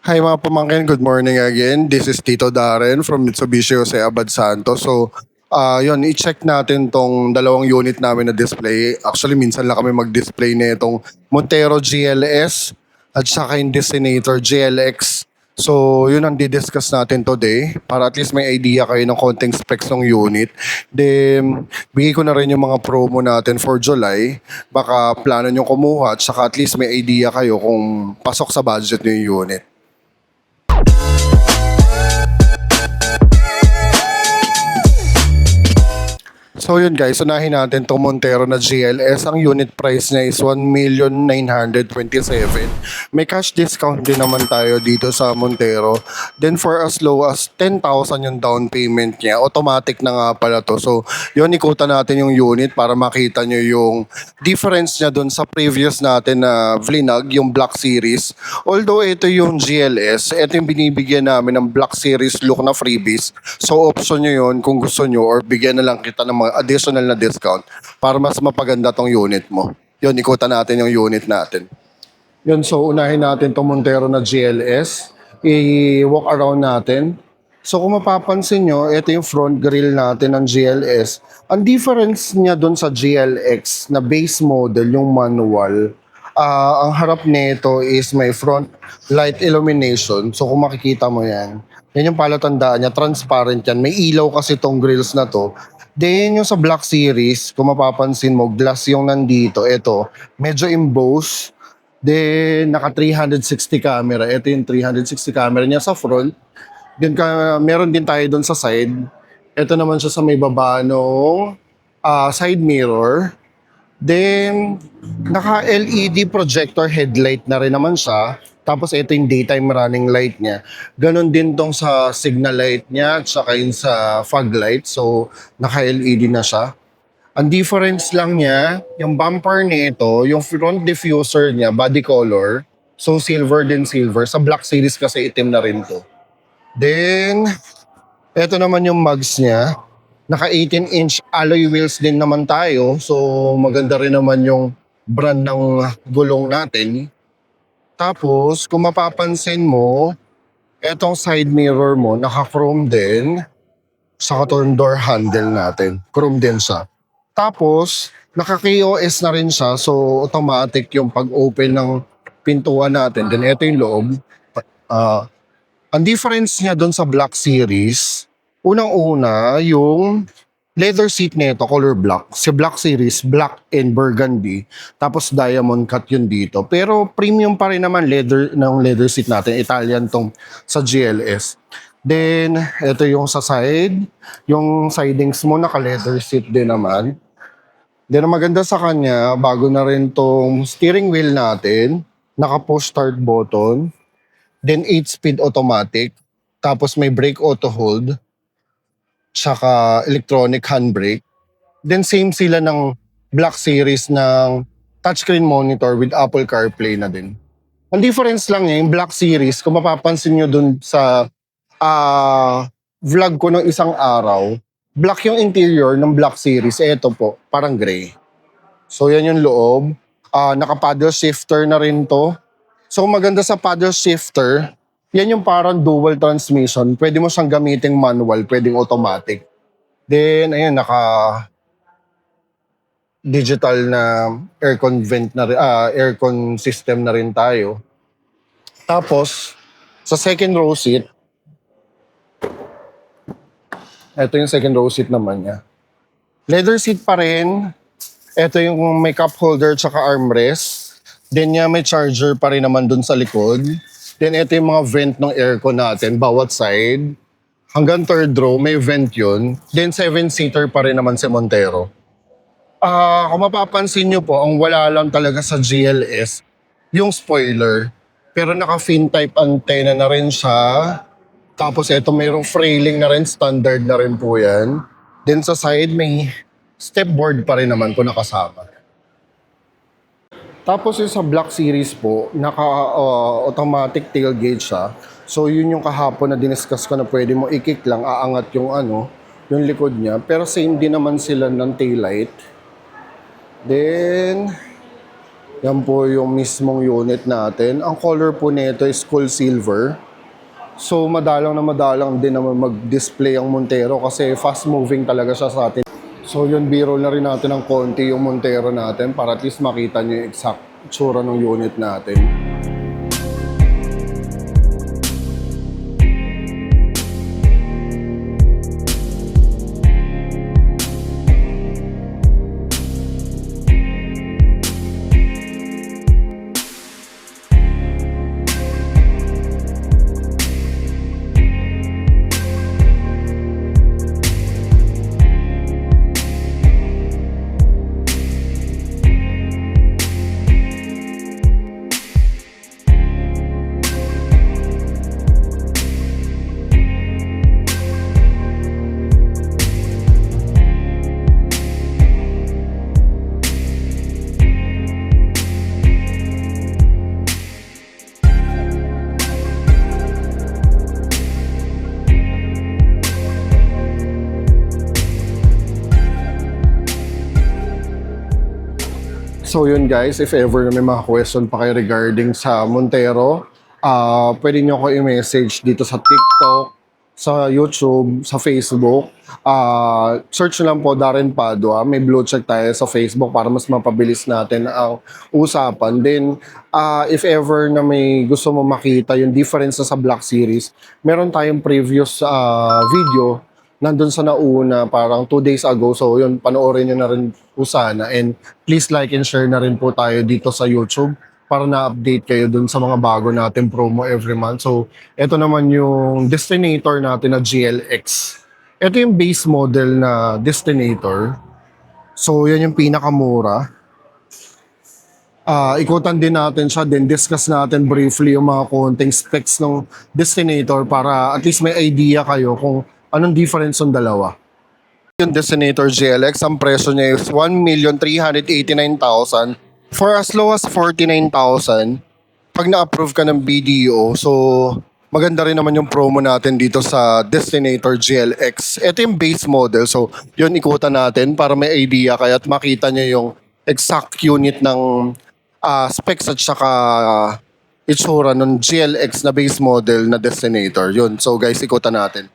Hi mga pamangkin, good morning again. This is Tito Darren from Mitsubishi Jose Abad Santos. Yun, i-check natin tong dalawang unit namin na display. Actually, minsan lang kami mag-display na itong Montero GLS at saka yung Designator GLX. So, yun ang di-discuss natin today para at least may idea kayo ng konting specs ng unit. Then, bigay ko na rin yung mga promo natin for July. Baka plano nyo kumuha at saka at least may idea kayo kung pasok sa budget nyo yung unit. So yun guys, unahin natin itong Montero na GLS. Ang unit price niya is 1,927,000. May cash discount din naman tayo dito sa Montero. Then for as low as 10,000 yung down payment niya. Automatic na nga pala to. So yun, ikutan natin yung unit para makita nyo yung difference niya dun sa previous natin na Vlinag, yung Black Series. Although ito yung GLS, ito yung binibigyan namin ng Black Series look na freebies. So option nyo yun kung gusto nyo or bigyan na lang kita ng mga additional na discount para mas mapaganda tong unit mo. Yun, ikutan natin yung unit natin. Yun, so unahin natin tong Montero na GLS. I-walk around natin. So kung mapapansin nyo, ito yung front grille natin ng GLS. Ang difference niya dun sa GLX na base model, yung manual, ang harap nito is may front light illumination. So kung makikita mo yan, yan yung palatandaan niya, transparent yan. May ilaw kasi tong grills na to. Then yung sa Black Series, kung mapapansin mo, glass yung nandito. Ito, medyo embossed. Then naka 360 camera. Ito yung 360 camera niya sa front. Then meron din tayo doon sa side. Ito naman siya sa may baba nung side mirror. Then, naka-LED projector headlight na rin naman siya. Tapos ito yung daytime running light niya. Ganon din tong sa signal light niya at saka yung sa fog light. So, naka-LED na siya. Ang difference lang niya, yung bumper nito, yung front diffuser niya, body color. So, silver din silver. Sa Black Series kasi itim na rin to. Then, ito naman yung mugs niya. Naka 18-inch alloy wheels din naman tayo. So maganda rin naman yung brand ng gulong natin. Tapos kung mapapansin mo, etong side mirror mo naka-chrome din. Sa turn door handle natin. Chrome din siya. Tapos naka-KOS na rin siya. So automatic yung pag-open ng pintuan natin. Then ito yung loob. Ang difference niya doon sa Black Series, unang-una, yung leather seat nito, color black. Si Black Series, black and burgundy. Tapos diamond cut yun dito. Pero premium pa rin naman leather seat natin. Italian tong sa GLS. Then, ito yung sa side. Yung sidings mo, naka-leather seat din naman. Then, ang maganda sa kanya, bago na rin tong steering wheel natin. Naka-push start button. Then 8-speed automatic. Tapos may brake auto hold. Tsaka electronic handbrake. Then same sila ng Black Series ng touchscreen monitor with Apple CarPlay na din. Ang difference lang niya, yung Black Series, kung mapapansin nyo dun sa vlog ko ng isang araw, black yung interior ng Black Series. Ito po, parang gray. So yan yung loob. Naka-paddle shifter na rin to. So maganda sa paddle shifter, yan yung parang dual transmission. Pwede mo siyang gamiting manual, pwedeng automatic. Then, ayun, digital na aircon vent na aircon system na rin tayo. Tapos, sa second row seat, ito yung second row seat naman niya. Leather seat pa rin. Ito yung may cup holder tsaka armrest. Then may charger pa rin naman dun sa likod. Then ito yung mga vent ng aircon natin, bawat side. Hanggang third row, may vent yun. Then 7-seater pa rin naman si Montero. Kung mapapansin nyo po, ang wala lang talaga sa GLS, yung spoiler. Pero naka-fin type antenna na rin siya. Tapos ito mayroong frailing na rin, standard na rin po yan. Then sa side, may stepboard pa rin naman po nakasama. Tapos yung sa Black Series po, naka-automatic tailgate siya. So yun yung kahapon na diniscuss ko na pwede mo i-kick lang, aangat yung yung likod niya. Pero same din naman sila ng taillight. Then, Yan po yung mismong unit natin. Ang color po nito is cool silver. So madalang din naman mag-display ang Montero kasi fast moving talaga siya sa atin. So yun, b-roll na rin natin ng konti yung Montero natin para at least makita nyo yung exact tsura ng unit natin. So yun guys, if ever na may mga question pa kayo regarding sa Montero, pwede nyo ko i-message dito sa TikTok, sa YouTube, sa Facebook. Search nyo lang po Darren Padua. May blue check tayo sa Facebook para mas mapabilis natin ang usapan. Then, if ever na may gusto mo makita yung difference na sa Black Series, meron tayong previous video nandun sa nauna parang 2 days ago. So yun, panoorin nyo na rin po sana. And please like and share na rin po tayo dito sa YouTube para na-update kayo dun sa mga bago natin promo every month. So ito naman yung Destinator natin na GLX. Ito yung base model na Destinator. So yan yung pinakamura. Ikutan din natin siya, then discuss natin briefly yung mga konting specs ng Destinator para at least may idea kayo kung anong difference ng dalawa. Yung Destinator GLX, ang presyo niya is 1,389,000 for as low as 49,000 pag na-approve ka ng BDO. So, maganda rin naman yung promo natin dito sa Destinator GLX. Ito yung base model. So, yun ikutan natin para may idea kayo at makita nyo yung exact unit ng specs at saka itsura ng GLX na base model na Destinator. Yun. So, guys, ikutan natin.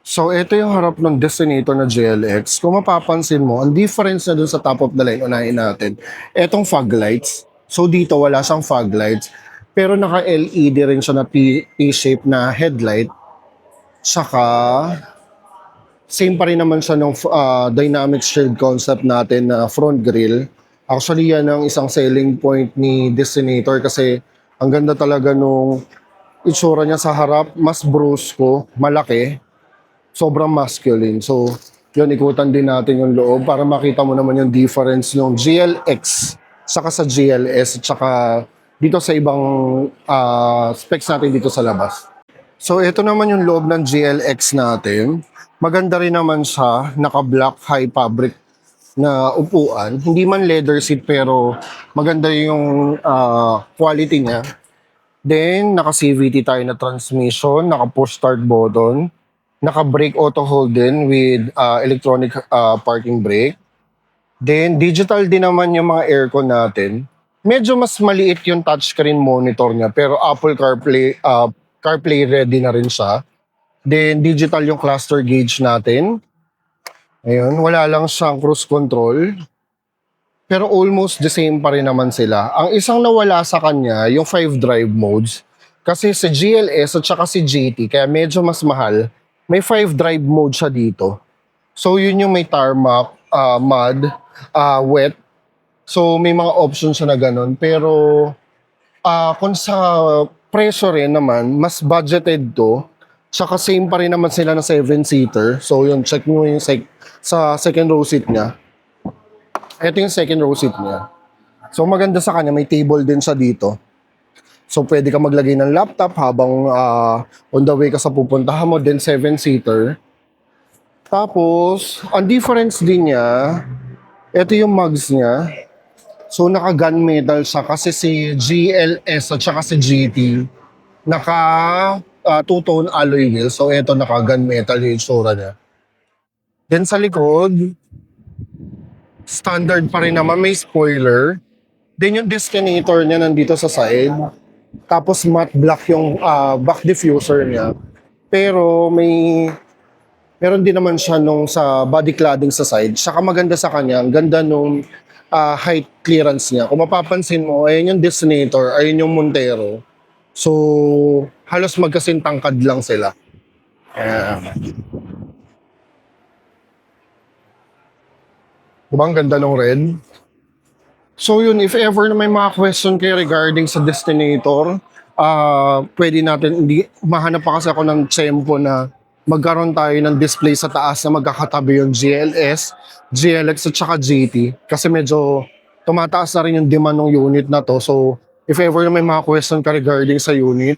So, ito yung harap ng Destinator na GLX. Kung mapapansin mo, ang difference na dun sa top of the line, unahin natin, etong fog lights. So, dito wala siyang fog lights. Pero naka-LED rin siya na T-shape na headlight. Saka, same pa rin naman siya ng dynamic shield concept natin na front grille. Actually, yan ang isang selling point ni Destinator kasi ang ganda talaga nung itsura niya sa harap. Mas brusco, malaki. Sobrang masculine. So, yun, ikutan din natin yung loob para makita mo naman yung difference ng GLX saka sa GLS at saka dito sa ibang specs natin dito sa labas. So, ito naman yung loob ng GLX natin. Maganda rin naman siya, naka-black high fabric na upuan. Hindi man leather seat pero maganda yung quality niya. Then, naka-CVT tayo na transmission, naka-push start button. Naka-brake auto hold din with electronic parking brake. Then, digital din naman yung mga aircon natin. Medyo mas maliit yung touchscreen monitor niya, pero Apple CarPlay ready na rin siya. Then, digital yung cluster gauge natin. Ayun, wala lang siyang cruise control. Pero almost the same pa rin naman sila. Ang isang nawala sa kanya, yung 5 drive modes. Kasi sa GLS at saka si GT, kaya medyo mas mahal, may 5 drive mode siya dito. So, yun yung may tarmac, mud, wet. So, may mga options siya na ganun. Pero, kung sa presyo rin naman, mas budgeted to. Tsaka same pa rin naman sila na 7-seater. So, yun, check mo yung sa second row seat niya. Ito yung second row seat niya. So, maganda sa kanya, may table din siya dito. So, pwede ka maglagay ng laptop habang on the way ka sa pupuntahan mo. Then, 7-seater. Tapos, ang difference din niya, ito yung mugs niya. So, naka-gunmetal siya kasi si GLS at saka si GT, naka two-tone alloy wheels. So, ito naka-gunmetal yung itsura niya. Then, sa likod, standard pa rin naman, may spoiler. Then yung destinator niya nandito sa side. Tapos matte black yung back diffuser niya. Pero meron din naman siya nung sa body cladding sa side. Saka maganda sa kanya, ang ganda nung height clearance niya. Kung mapapansin mo, ayun yung destinator, ayun yung Montero. So, halos magkasintangkad lang sila. Ayan. Diba ang ganda ng red? So yun, if ever na may mga question kayo regarding sa Destinator, pwede natin, hindi, mahanap pa kasi ako ng tempo na magkaroon tayo ng display sa taas na magkakatabi yung GLS, GLX at saka GT. Kasi medyo tumataas na rin yung demand ng unit na to. So if ever na may mga question ka regarding sa unit,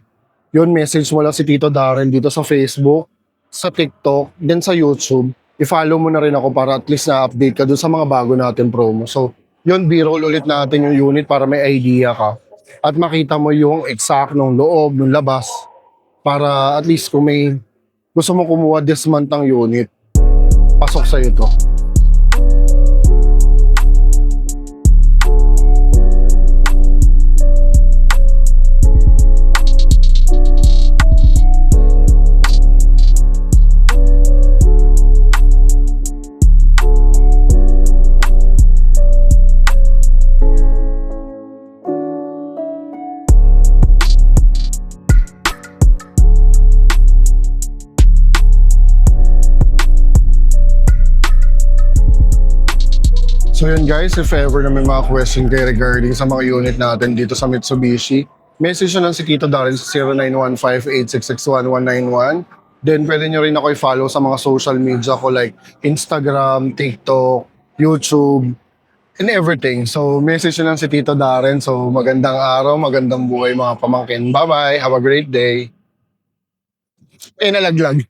yun, message mo lang si Tito Darren dito sa Facebook, sa TikTok, then sa YouTube. I-follow mo na rin ako para at least na-update ka dun sa mga bago natin promo. So, yun, b-roll ulit natin yung unit para may idea ka. At makita mo yung exact ng loob, ng labas. Para at least kung may gusto mo kumuha this month ng unit, pasok sa'yo to. So yun guys, if ever na may mga question kayo regarding sa mga unit natin dito sa Mitsubishi, message nyo lang si Tito Darren sa 0915-866-1191. Then pwede nyo rin ako i-follow sa mga social media ko like Instagram, TikTok, YouTube, and everything. So message nyo lang si Tito Darren. So magandang araw, magandang buhay mga pamangkin. Bye-bye, have a great day. Nalaglag.